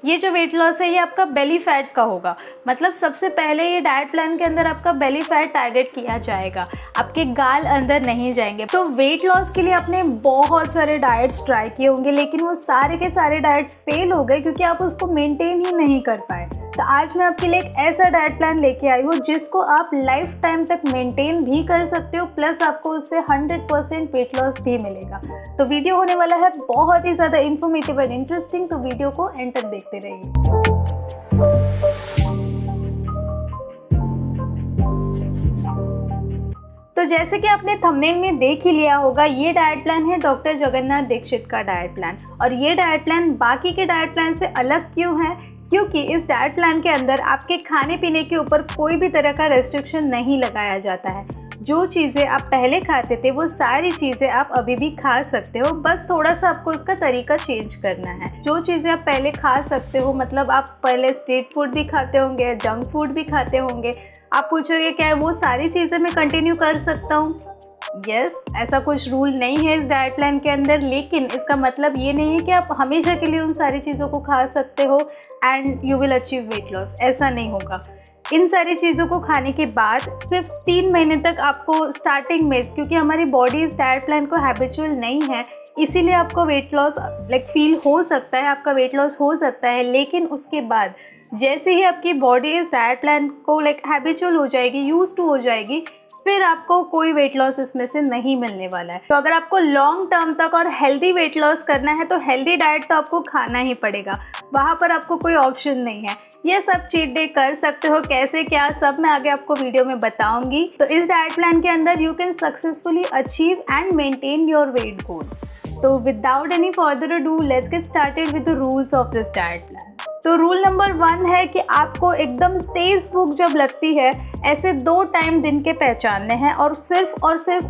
ये जो weight loss है ये आपका बेली फैट का होगा। मतलब सबसे पहले ये डाइट प्लान के अंदर आपका बेली फैट टारगेट किया जाएगा, आपके गाल अंदर नहीं जाएंगे। तो वेट लॉस के लिए आपने बहुत सारे डाइट्स ट्राई किए होंगे, लेकिन वो सारे के सारे डाइट्स फेल हो गए क्योंकि आप उसको मेंटेन ही नहीं कर पाए। तो आज मैं आपके लिए एक ऐसा डाइट प्लान लेके आई हूँ जिसको आप लाइफ टाइम तक मेंटेन भी कर सकते हो, प्लस आपको उससे 100% वेट लॉस भी मिलेगा। तो वीडियो होने वाला है बहुत ही ज़्यादा इन्फॉर्मेटिव एंड इंटरेस्टिंग, तो वीडियो को एंड तक देखते रहिए। तो जैसे कि आपने थंबनेल में देख ही लिया होगा, ये डाइट प्लान है डॉक्टर जगन्नाथ दीक्षित का डाइट प्लान। और ये डाइट प्लान बाकी के डाइट प्लान से अलग क्यों है? क्योंकि इस डाइट प्लान के अंदर आपके खाने पीने के ऊपर कोई भी तरह का रेस्ट्रिक्शन नहीं लगाया जाता है। जो चीज़ें आप पहले खाते थे वो सारी चीज़ें आप अभी भी खा सकते हो, बस थोड़ा सा आपको उसका तरीका चेंज करना है। जो चीज़ें आप पहले खा सकते हो, मतलब आप पहले स्ट्रीट फूड भी खाते होंगे, जंक फूड भी खाते होंगे। आप पूछोगे क्या है वो सारी चीज़ें मैं कंटिन्यू कर सकता हूँ? यस, ऐसा कुछ रूल नहीं है इस डाइट प्लान के अंदर, लेकिन इसका मतलब ये नहीं है कि आप हमेशा के लिए उन सारी चीज़ों को खा सकते हो and you will achieve weight loss. ऐसा नहीं होगा। इन सारी चीज़ों को खाने के बाद सिर्फ 3 महीने तक आपको स्टार्टिंग में, क्योंकि हमारी बॉडी इस डाइट प्लान को हैबिचुअल नहीं है, इसीलिए आपको वेट लॉस फील हो सकता है, आपका वेट लॉस हो सकता है। लेकिन उसके बाद जैसे ही आपकी बॉडी इस डाइट प्लान को हैबिचुअल हो जाएगी, यूज टू हो जाएगी, फिर आपको कोई वेट लॉस इसमें से नहीं मिलने वाला है। तो अगर आपको लॉन्ग टर्म तक और हेल्दी वेट लॉस करना है तो हेल्दी डाइट तो आपको खाना ही पड़ेगा, वहाँ पर आपको कोई ऑप्शन नहीं है। ये सब चीट डे कर सकते हो, कैसे क्या सब मैं आगे आपको वीडियो में बताऊंगी। तो इस डाइट प्लान के अंदर you can successfully achieve and maintain your weight goal. तो without any further ado let's get started with the rules of this diet plan. तो रूल नंबर 1 है कि आपको एकदम तेज़ भूख जब लगती है, ऐसे 2 टाइम दिन के पहचानने हैं और सिर्फ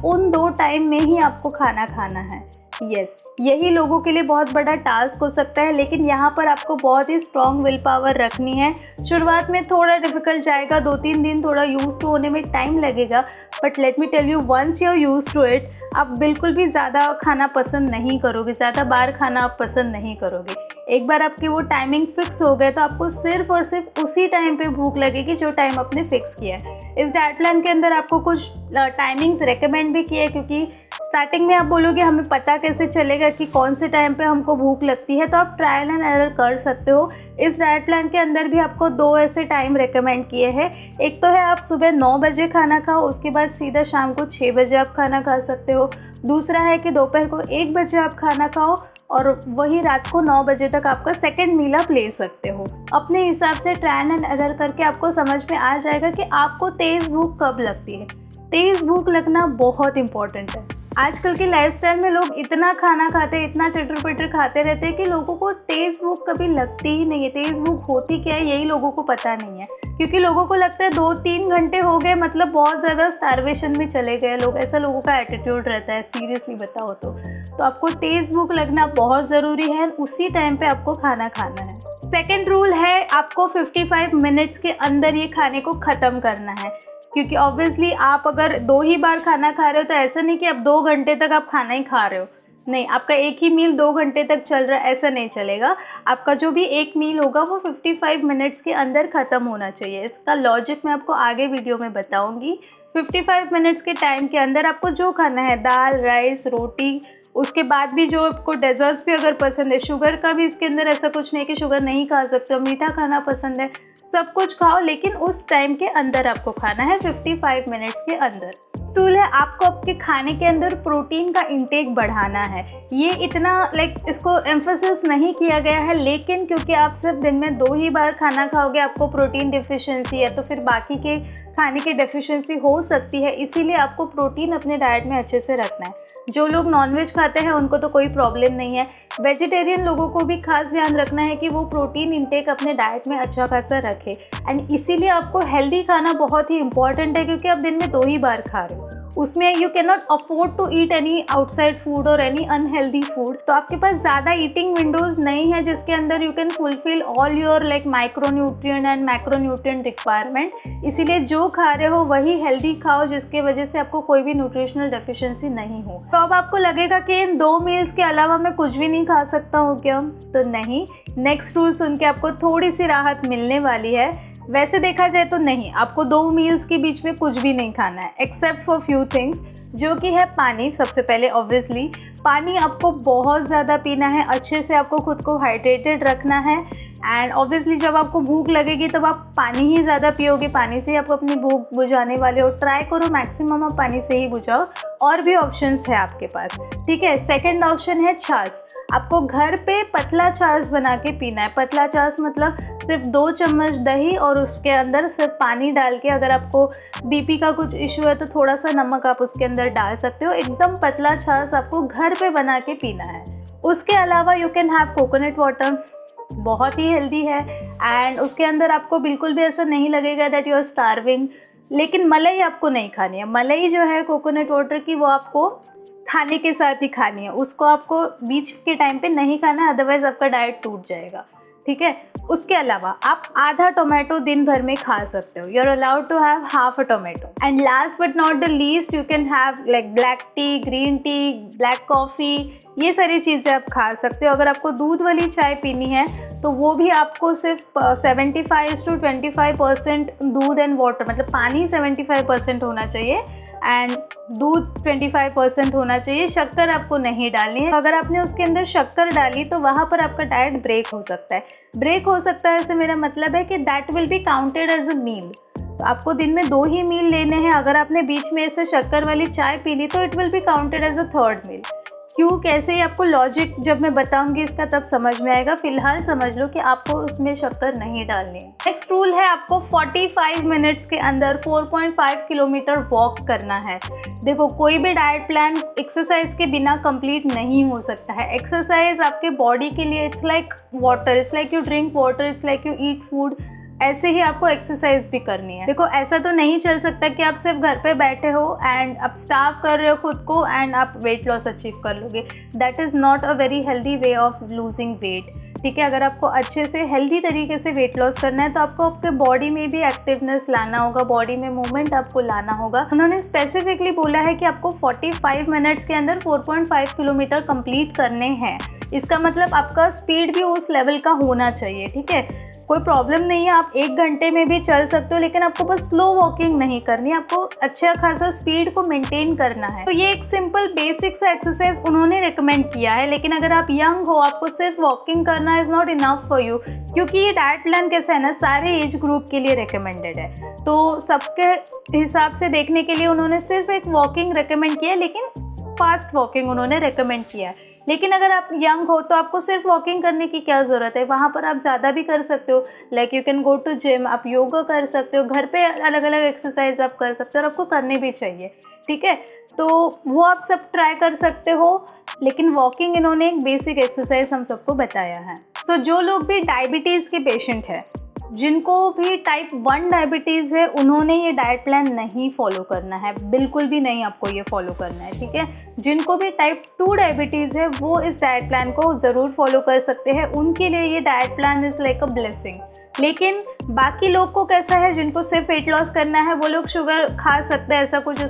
उन 2 टाइम में ही आपको खाना खाना है। यस, यही लोगों के लिए बहुत बड़ा टास्क हो सकता है, लेकिन यहाँ पर आपको बहुत ही स्ट्रॉन्ग विल पावर रखनी है। शुरुआत में थोड़ा डिफिकल्ट जाएगा, 2-3 दिन थोड़ा यूज टू होने में टाइम लगेगा, but let me tell you once you are use to it, आप बिल्कुल भी ज़्यादा खाना पसंद नहीं करोगे, ज़्यादा बार खाना आप पसंद नहीं करोगे। एक बार आपकी वो टाइमिंग फिक्स हो गए तो आपको सिर्फ और सिर्फ उसी टाइम पे भूख लगेगी जो टाइम आपने फिक्स किया है। इस डाइट प्लान के अंदर आपको कुछ टाइमिंग्स रेकमेंड भी किए, क्योंकि स्टार्टिंग में आप बोलोगे हमें पता कैसे चलेगा कि कौन से टाइम पे हमको भूख लगती है, तो आप ट्रायल एंड एरर कर सकते हो। इस डाइट प्लान के अंदर भी आपको 2 ऐसे टाइम रेकमेंड किए हैं। एक तो है आप सुबह 9 बजे खाना खाओ, उसके बाद सीधा शाम को 6 बजे आप खाना खा सकते हो। दूसरा है कि दोपहर को 1 बजे आप खाना खाओ और वही रात को 9 बजे तक आपका सेकंड मील आप ले सकते हो। अपने हिसाब से ट्रायल एंड एरर करके आपको समझ में आ जाएगा कि आपको तेज़ भूख कब लगती है। तेज़ भूख लगना बहुत इंपॉर्टेंट है। आजकल के लाइफस्टाइल में लोग इतना खाना खाते हैं, इतना चटर पटर खाते रहते हैं कि लोगों को तेज़ भूख कभी लगती ही नहीं है। तेज़ भूख होती क्या है यही लोगों को पता नहीं है, क्योंकि लोगों को लगता है 2-3 घंटे हो गए मतलब बहुत ज़्यादा स्टार्वेशन में चले गए लोग, ऐसा लोगों का एटीट्यूड रहता है। सीरियसली बताओ तो आपको तेज़ भूख लगना बहुत ज़रूरी है, उसी टाइम पे आपको खाना खाना है। सेकेंड रूल है आपको 55 मिनट्स के अंदर ये खाने को ख़त्म करना है, क्योंकि ऑब्वियसली आप अगर 2 ही बार खाना खा रहे हो तो ऐसा नहीं कि अब 2 घंटे तक आप खाना ही खा रहे हो। नहीं, आपका एक ही मील 2 घंटे तक चल रहा है, ऐसा नहीं चलेगा। आपका जो भी एक मील होगा वो 55 मिनट्स के अंदर ख़त्म होना चाहिए। इसका लॉजिक मैं आपको आगे वीडियो में बताऊंगी। 55 मिनट्स के टाइम के अंदर आपको जो खाना है, दाल, राइस, रोटी, उसके बाद भी जो आपको डेजर्ट्स भी अगर पसंद है, शुगर का भी इसके अंदर ऐसा कुछ नहीं कि शुगर नहीं खा सकते हो, मीठा खाना पसंद है, सब कुछ खाओ, लेकिन उस टाइम के अंदर आपको खाना है, 55 मिनट्स के अंदर। टूल है आपको आपके खाने के अंदर प्रोटीन का इंटेक बढ़ाना है। ये इतना इसको एम्फोसिस नहीं किया गया है, लेकिन क्योंकि आप सिर्फ दिन में 2 ही बार खाना खाओगे, आपको प्रोटीन डिफिशिएंसी है, तो फिर बाकी के खाने की डेफिशिएंसी हो सकती है, इसीलिए आपको प्रोटीन अपने डाइट में अच्छे से रखना है। जो लोग नॉनवेज खाते हैं उनको तो कोई प्रॉब्लम नहीं है, वेजिटेरियन लोगों को भी खास ध्यान रखना है कि वो प्रोटीन इंटेक अपने डाइट में अच्छा खासा रखे। एंड इसीलिए आपको हेल्दी खाना बहुत ही इंपॉर्टेंट है, क्योंकि आप दिन में 2 ही बार खा रहे हो। उसमें you can not afford to eat any outside food और एनी अनहेल्दी फूड। तो आपके पास ज़्यादा ईटिंग विंडोज़ नहीं है जिसके अंदर you can fulfil all your like micronutrient and macronutrient requirement. इसीलिए जो खा रहे हो वही हेल्दी खाओ जिसकी वजह से आपको कोई भी न्यूट्रिशनल डेफिशिएंसी नहीं हो। तो अब आपको लगेगा कि इन 2 मील्स के अलावा मैं कुछ भी नहीं खा सकता हूँ क्या? तो नहीं, नेक्स्ट रूल सुन के आपको थोड़ी सी राहत मिलने वाली है। वैसे देखा जाए तो नहीं, आपको 2 मील्स के बीच में कुछ भी नहीं खाना है एक्सेप्ट फॉर फ्यू थिंग्स, जो कि है पानी। सबसे पहले ऑब्वियसली पानी आपको बहुत ज़्यादा पीना है, अच्छे से आपको खुद को हाइड्रेटेड रखना है। एंड ऑब्वियसली जब आपको भूख लगेगी तब आप पानी ही ज़्यादा पियोगे, पानी से ही आप अपनी भूख बुझाने वाले हो। ट्राई करो मैक्सिमम आप पानी से ही बुझाओ, और भी ऑप्शंस है आपके पास, ठीक है। सेकंड ऑप्शन है छाछ। आपको घर पे पतला छाछ बना के पीना है। पतला छाछ मतलब सिर्फ 2 चम्मच दही और उसके अंदर सिर्फ पानी डाल के, अगर आपको बीपी का कुछ इशू है तो थोड़ा सा नमक आप उसके अंदर डाल सकते हो। एकदम पतला छाछ आपको घर पे बना के पीना है। उसके अलावा you can have coconut water, बहुत ही हेल्दी है एंड उसके अंदर आपको बिल्कुल भी ऐसा नहीं लगेगा दैट यू आर स्टार्विंग। लेकिन मलाई आपको नहीं खानी है। मलाई जो है कोकोनट वाटर की, वो आपको खाने के साथ ही खानी है, उसको आपको बीच के टाइम पे नहीं खाना है, अदरवाइज आपका डाइट टूट जाएगा, ठीक है। उसके अलावा आप आधा टोमेटो दिन भर में खा सकते हो। You are allowed to have half a tomato. And last but not the least, you can have like black tea, green tea, black coffee, ये सारी चीज़ें आप खा सकते हो। अगर आपको दूध वाली चाय पीनी है तो वो भी आपको सिर्फ 75 to 25% दूध एंड वाटर, मतलब पानी 75% होना चाहिए एंड दूध 25% होना चाहिए। शक्कर आपको नहीं डालनी है। अगर आपने उसके अंदर शक्कर डाली तो वहाँ पर आपका डाइट ब्रेक हो सकता है। ब्रेक हो सकता है इससे मेरा मतलब है कि that will be counted as a meal. तो आपको दिन में 2 ही मील लेने हैं। अगर आपने बीच में से शक्कर वाली चाय पी ली तो it will be counted as a 3rd meal. क्यों, कैसे, ही आपको लॉजिक जब मैं बताऊंगी इसका तब समझ में आएगा। फिलहाल समझ लो कि आपको उसमें शक्कर नहीं डालनी है। नेक्स्ट रूल है, आपको 45 मिनट्स के अंदर 4.5 किलोमीटर वॉक करना है। देखो, कोई भी डाइट प्लान एक्सरसाइज के बिना कंप्लीट नहीं हो सकता है। एक्सरसाइज आपके बॉडी के लिए it's like water, it's like you drink water, it's like you eat food. ऐसे ही आपको एक्सरसाइज भी करनी है। देखो, ऐसा तो नहीं चल सकता कि आप सिर्फ घर पे बैठे हो एंड आप स्टार्व कर रहे हो खुद को एंड आप वेट लॉस अचीव कर लोगे। That is not a very healthy way of losing weight, ठीक है। अगर आपको अच्छे से हेल्दी तरीके से वेट लॉस करना है तो आपको आपके बॉडी में भी एक्टिवनेस लाना होगा, बॉडी में मूवमेंट आपको लाना होगा। उन्होंने स्पेसिफिकली बोला है कि आपको 45 मिनट्स के अंदर 4.5 किलोमीटर कंप्लीट करने हैं। इसका मतलब आपका स्पीड भी उस लेवल का होना चाहिए, ठीक है। कोई प्रॉब्लम नहीं है, आप 1 घंटे में भी चल सकते हो, लेकिन आपको बस स्लो वॉकिंग नहीं करनी, आपको अच्छा खासा स्पीड को मेंटेन करना है। तो ये एक सिंपल बेसिक सा एक्सरसाइज उन्होंने रिकमेंड किया है। लेकिन अगर आप यंग हो, आपको सिर्फ वॉकिंग करना is not enough for you, क्योंकि ये डाइट प्लान कैसा है ना, सारे एज ग्रुप के लिए रिकमेंडेड है। तो सबके हिसाब से देखने के लिए उन्होंने सिर्फ एक वॉकिंग रिकमेंड किया है, लेकिन फास्ट वॉकिंग उन्होंने रिकमेंड किया है। लेकिन अगर आप यंग हो तो आपको सिर्फ वॉकिंग करने की क्या ज़रूरत है, वहाँ पर आप ज़्यादा भी कर सकते हो। Like you can go to gym, आप योगा कर सकते हो, घर पे अलग अलग एक्सरसाइज आप कर सकते हो और आपको करने भी चाहिए, ठीक है। तो वो आप सब ट्राई कर सकते हो, लेकिन वॉकिंग इन्होंने एक बेसिक एक्सरसाइज हम सबको बताया है। तो जो लोग भी डायबिटीज़ के पेशेंट हैं, जिनको भी टाइप 1 डायबिटीज़ है, उन्होंने ये डाइट प्लान नहीं फॉलो करना है, बिल्कुल भी नहीं आपको ये फॉलो करना है, ठीक है। जिनको भी टाइप 2 डायबिटीज़ है वो इस डाइट प्लान को ज़रूर फॉलो कर सकते हैं, उनके लिए ये diet plan is like a blessing. लेकिन बाकी लोग को कैसा है, जिनको सिर्फ वेट लॉस करना है, वो लोग शुगर खा सकते हैं। ऐसा कुछ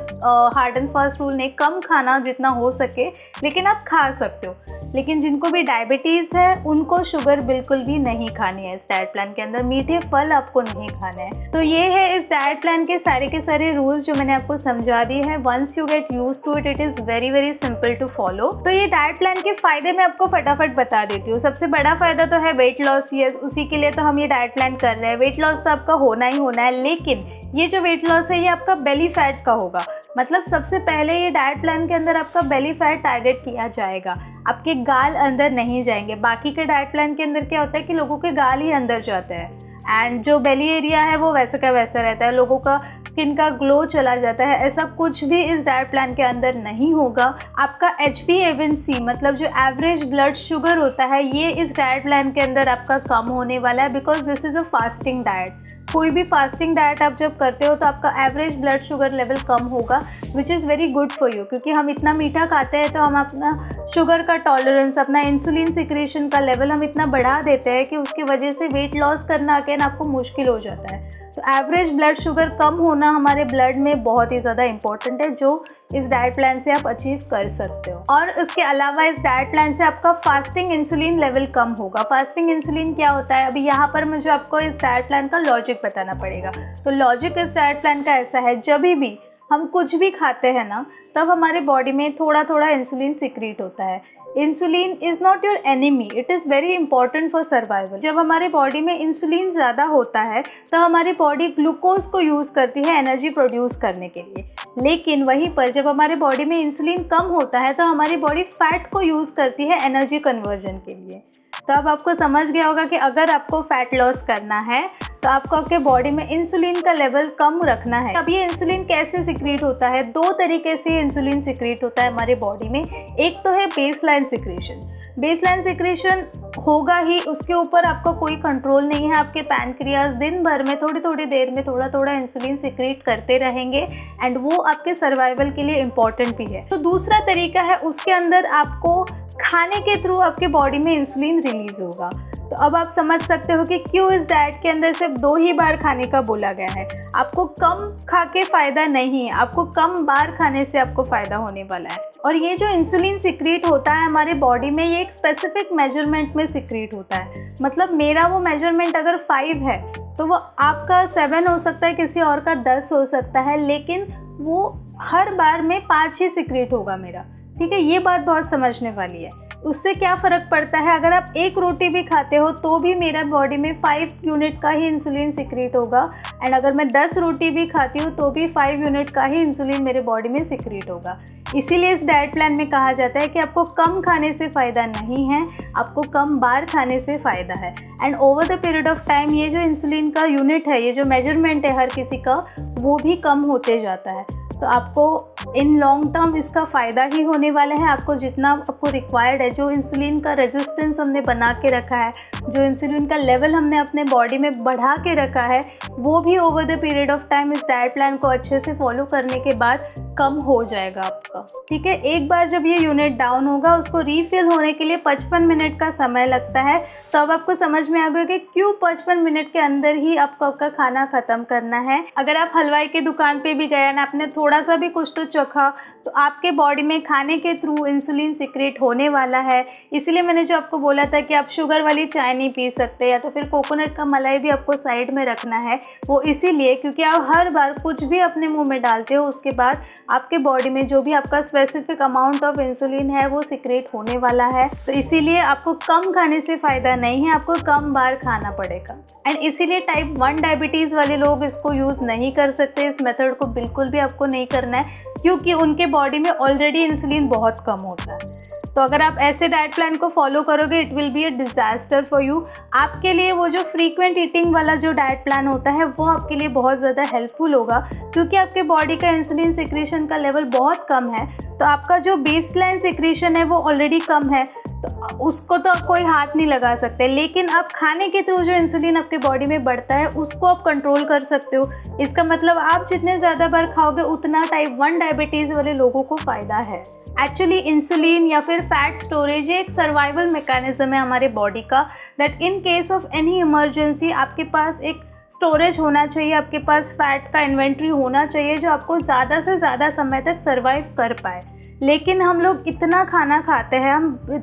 हार्ड एंड फास्ट रूल नहीं, कम खाना जितना हो सके, लेकिन आप खा सकते हो। लेकिन जिनको भी डायबिटीज़ है उनको शुगर बिल्कुल भी नहीं खानी है इस डाइट प्लान के अंदर। मीठे फल आपको नहीं खाने हैं। तो ये है इस डाइट प्लान के सारे रूल्स जो मैंने आपको समझा दिए हैं। Once you get used to it, it is very very simple to follow. तो ये डाइट प्लान के फ़ायदे मैं आपको फटाफट बता देती हूँ। सबसे बड़ा फ़ायदा तो है वेट लॉस। यस, उसी के लिए तो हम ये डाइट प्लान कर रहे हैं। वेट लॉस तो आपका होना ही होना है, लेकिन ये जो वेट लॉस है ये आपका बेली फैट का होगा। मतलब सबसे पहले ये डाइट प्लान के अंदर आपका बेली फैट टारगेट किया जाएगा, आपके गाल अंदर नहीं जाएंगे। बाकी के डाइट प्लान के अंदर क्या होता है कि लोगों के गाल ही अंदर जाते हैं एंड जो बेली एरिया है वो वैसे का वैसा रहता है, लोगों का स्किन का ग्लो चला जाता है। ऐसा कुछ भी इस डाइट प्लान के अंदर नहीं होगा। आपका HbA1c मतलब जो एवरेज ब्लड शुगर होता है, ये इस डाइट प्लान के अंदर आपका कम होने वाला है, because this is a fasting diet. कोई भी फास्टिंग डाइट आप जब करते हो तो आपका एवरेज ब्लड शुगर लेवल कम होगा, which is very good for you, क्योंकि हम इतना मीठा खाते हैं तो हम अपना शुगर का टॉलरेंस, अपना इंसुलिन सिक्रेशन का लेवल हम इतना बढ़ा देते हैं कि उसकी वजह से वेट लॉस करना अगेन आपको मुश्किल हो जाता है। तो एवरेज ब्लड शुगर कम होना हमारे ब्लड में बहुत ही ज़्यादा इंपॉर्टेंट है, जो इस डाइट प्लान से आप अचीव कर सकते हो। और उसके अलावा इस डाइट प्लान से आपका फास्टिंग इंसुलिन लेवल कम होगा। फास्टिंग इंसुलिन क्या होता है, अभी यहाँ पर मुझे आपको इस डाइट प्लान का लॉजिक बताना पड़ेगा। तो लॉजिक इस डाइट प्लान का ऐसा है, जब भी हम कुछ भी खाते हैं ना, तब हमारे बॉडी में थोड़ा थोड़ा इंसुलिन सिक्रीट होता है। Insulin is not your enemy, it is very important for survival. जब हमारे बॉडी में इंसुलिन ज़्यादा होता है तो हमारी बॉडी ग्लूकोज को यूज़ करती है एनर्जी प्रोड्यूस करने के लिए, लेकिन वहीं पर जब हमारे बॉडी में इंसुलिन कम होता है तो हमारी बॉडी फैट को यूज़ करती है एनर्जी कन्वर्जन के लिए। तो अब आपको समझ गया होगा कि अगर आपको फैट लॉस करना है तो आपको आपके बॉडी में इंसुलिन का लेवल कम रखना है। अब ये इंसुलिन कैसे सिक्रीट होता है, दो तरीके से इंसुलिन सिक्रीट होता है हमारे बॉडी में। एक तो है बेसलाइन सिक्रेशन। बेसलाइन सिक्रेशन होगा ही, उसके ऊपर आपका कोई कंट्रोल नहीं है। आपके पैनक्रियाज दिन भर में थोड़ी थोड़ी देर में थोड़ा थोड़ा इंसुलिन सिक्रीट करते रहेंगे एंड वो आपके सर्वाइवल के लिए इम्पॉर्टेंट भी है। तो दूसरा तरीका है, उसके अंदर आपको खाने के थ्रू आपके बॉडी में इंसुलिन रिलीज होगा। तो अब आप समझ सकते हो कि क्यों इस डाइट के अंदर सिर्फ 2 ही बार खाने का बोला गया है। आपको कम खा के फ़ायदा नहीं है, आपको कम बार खाने से आपको फ़ायदा होने वाला है। और ये जो इंसुलिन सिक्रीट होता है हमारे बॉडी में, ये एक स्पेसिफिक मेजरमेंट में सिक्रीट होता है। मतलब मेरा वो मेजरमेंट अगर 5 है तो वो आपका 7 हो सकता है, किसी और का 10 हो सकता है, लेकिन वो हर बार में 5 ही सिक्रीट होगा मेरा। ठीक है, ये बात बहुत समझने वाली है। उससे क्या फ़र्क पड़ता है, अगर आप 1 रोटी भी खाते हो तो भी मेरा बॉडी में 5 यूनिट का ही इंसुलिन सिक्रीट होगा, एंड अगर मैं 10 रोटी भी खाती हूँ तो भी 5 यूनिट का ही इंसुलिन मेरे बॉडी में सिक्रीट होगा। इसीलिए इस डाइट प्लान में कहा जाता है कि आपको कम खाने से फ़ायदा नहीं है, आपको कम बार खाने से फ़ायदा है। And over the period of time ये जो इंसुलिन का यूनिट है, ये जो मेजरमेंट है हर किसी का, वो भी कम होते जाता है। तो आपको इन लॉन्ग टर्म इसका फ़ायदा ही होने वाला है। आपको जितना आपको रिक्वायर्ड है, जो इंसुलिन का रेजिस्टेंस हमने बना के रखा है, जो इंसुलिन का लेवल हमने अपने बॉडी में बढ़ा के रखा है, वो भी over the period of time इस डाइट प्लान को अच्छे से फॉलो करने के बाद कम हो जाएगा आपका। ठीक है, एक बार जब ये यूनिट डाउन होगा, उसको रीफिल होने के लिए 55 मिनट का समय लगता है। तो अब आपको समझ में आ गया कि क्यों 55 मिनट के अंदर ही आपको आपका खाना ख़त्म करना है। अगर आप हलवाई की दुकान पे भी गए ना, आपने थोड़ा सा भी कुछ तो चखा, तो आपके बॉडी में खाने के थ्रू इंसुलिन सिक्रेट होने वाला है। इसीलिए मैंने जो आपको बोला था कि आप शुगर वाली चाय नहीं पी सकते, या तो फिर कोकोनट का मलाई भी आपको साइड में रखना है, वो इसीलिए क्योंकि आप हर बार कुछ भी अपने मुंह में डालते हो उसके बाद आपके बॉडी में जो भी आपका स्पेसिफिक अमाउंट ऑफ इंसुलिन है वो सिक्रेट होने वाला है। तो इसीलिए आपको कम खाने से फ़ायदा नहीं है, आपको कम बार खाना पड़ेगा। एंड इसीलिए टाइप 1 डायबिटीज़ वाले लोग इसको यूज़ नहीं कर सकते, इस मेथड को बिल्कुल भी आपको नहीं करना है, क्योंकि उनके बॉडी में ऑलरेडी इंसुलिन बहुत कम होता है। तो अगर आप ऐसे डाइट प्लान को फॉलो करोगे, it will be a disaster for you. आपके लिए वो जो फ्रीक्वेंट ईटिंग वाला जो डाइट प्लान होता है वो आपके लिए बहुत ज़्यादा हेल्पफुल होगा, क्योंकि आपके बॉडी का इंसुलिन सिक्रेशन का लेवल बहुत कम है। तो आपका जो बेसलाइन सिक्रेशन है वो ऑलरेडी कम है, तो उसको तो आप कोई हाथ नहीं लगा सकते। लेकिन आप खाने के थ्रू जो इंसुलिन आपके बॉडी में बढ़ता है उसको आप कंट्रोल कर सकते हो। इसका मतलब आप जितने ज़्यादा बार खाओगे उतना टाइप 1 डायबिटीज़ वाले लोगों को फ़ायदा है। एक्चुअली इंसुलिन या फिर फैट स्टोरेज एक सर्वाइवल मैकेनिज्म है हमारे बॉडी का, that in case of any emergency आपके पास एक स्टोरेज होना चाहिए, आपके पास फैट का इन्वेंट्री होना चाहिए जो आपको ज़्यादा से ज़्यादा समय तक सर्वाइव कर पाए। लेकिन हम लोग इतना खाना खाते हैं,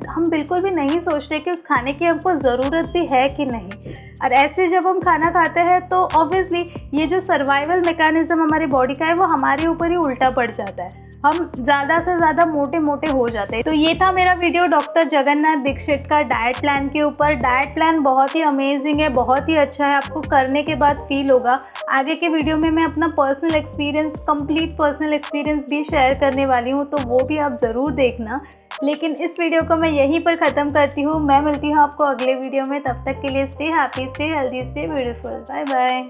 हम बिल्कुल भी नहीं सोचते कि उस खाने की हमको ज़रूरत भी है कि नहीं। और ऐसे जब हम खाना खाते हैं तो ऑब्वियसली ये जो सर्वाइवल मैकेनिज्म हमारी बॉडी का है वो हमारे ऊपर ही उल्टा पड़ जाता है, हम ज़्यादा से ज़्यादा मोटे मोटे हो जाते हैं। तो ये था मेरा वीडियो डॉक्टर जगन्नाथ दीक्षित का डाइट प्लान के ऊपर। डाइट प्लान बहुत ही अमेजिंग है, बहुत ही अच्छा है, आपको करने के बाद फील होगा। आगे के वीडियो में मैं अपना personal experience, complete personal experience भी शेयर करने वाली हूँ, तो वो भी आप ज़रूर देखना। लेकिन इस वीडियो को मैं यहीं पर ख़त्म करती हूँ। मैं मिलती हूँ आपको अगले वीडियो में, तब तक के लिए stay happy, stay healthy, stay beautiful. Bye bye.